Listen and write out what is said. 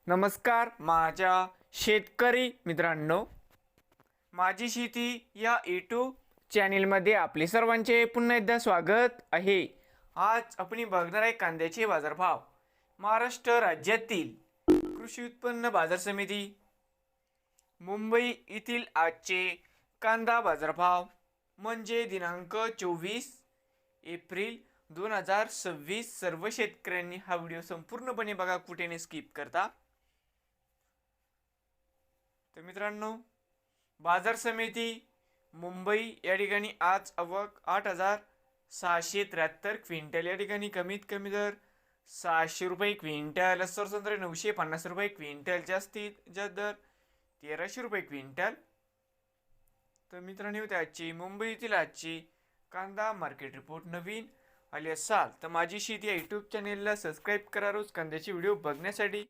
नमस्कार माझ्या शेतकरी मित्रांनो, माझी शेती या यूट्यूब चॅनेलमध्ये आपले सर्वांचे पुन्हा एकदा स्वागत आहे। आज आपण बघणार आहे कांद्याचे बाजारभाव। महाराष्ट्र राज्यातील कृषी उत्पन्न बाजार समिती मुंबई येथील आजचे कांदा बाजारभाव म्हणजे दिनांक 24 एप्रिल 2026। सर्व शेतकऱ्यांनी हा व्हिडिओ संपूर्णपणे बघा, कुठे न स्किप करता। तर मित्रांनो, बाजार समिती मुंबई या ठिकाणी आज आवक 8,673 क्विंटल, या ठिकाणी कमीत कमी दर 600 रुपये क्विंटल, सरसंत्रे 950 रुपये क्विंटल, जास्तीत जास्त दर 1300 रुपये क्विंटल। तर मित्रांनो, त्याची मुंबईतील आजची कांदा मार्केट रिपोर्ट नवीन आले असाल तर माझी शेती या यूट्यूब चॅनेलला सबस्क्राईब करा रोज कांद्याचे व्हिडिओ बघण्यासाठी।